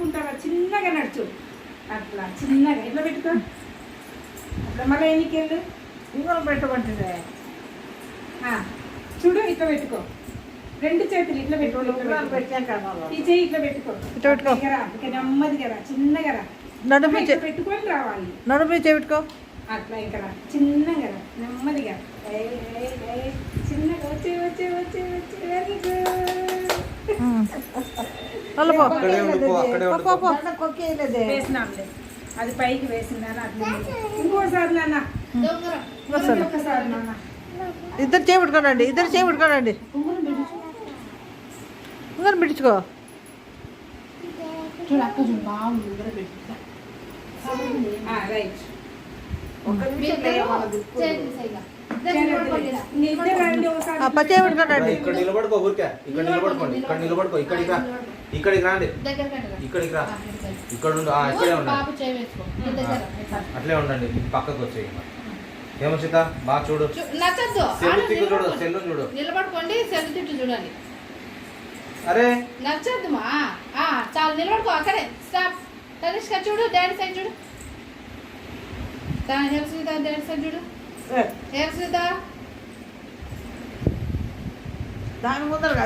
నడుచుకుంటారా చిన్నగా నడుచు అట్లా చిన్నగా ఇట్లా పెట్టుకో అట్లా మళ్ళీ ఎన్నికెళ్ళు ఇంకొక పెట్టమంటుంది. చూడు ఇట్లా పెట్టుకో రెండు చేతులు ఇట్లా పెట్టుకో పెట్టాక ఈ చెయ్యి ఇట్లా పెట్టుకో ఇట్లా పెట్టుకో. ఇంకా నెమ్మదిగా రా చిన్నగా రా నడుము ఇట్లా పెట్టుకొని రావాలి నడుము చేపెట్టుకో. అట్లా ఇంకా రా చిన్నగా రా నెమ్మదిగా చిన్నగా వచ్చే వచ్చే వచ్చే వచ్చే వెరీ గుడ్ కొక్కేయలేదే. వేసినాంలే అది పైకి వేసిందని అట్లా ఇంకోసారి నాన్న ఒక్కసారి నాన్న ఇద్దరు చేపెట్టుకోనండి, ఇద్దరు చేపెట్టుకోనండి. ఉంగరం పెట్టించుకో. చూడు అక్క చూడు బాగుంది రైట్ పచ్చే పెట్టుకోనండి. ఇక్కడ నిలబడుకో ఊరికే ఇక్కడ నిలబడుకోండి ఇక్కడ నిలబడుకో ఇక్కడికి రా ఇక్కడికి రాండి ఇక్కడికి రా ఇక్కడ ఉండు ఇక్కడే ఉండండి అట్లే ఉండండి పక్కకు వచ్చేయి ఏమో సీత బాగా చూడు సెల్లు తిక్కు చూడు సెల్లు చూడు నిలబడుకోండి సెల్లు తిట్టు చూడండి అరే నచ్చద్దు మా చాలు నిలబడుకో అక్కడే స్టాప్ తనిష్క చూడు డాడీ సైడ్ చూడు హెయిర్ సునీత డాడీ సైడ్ చూడు హెయిర్ సునీత దాని ముందర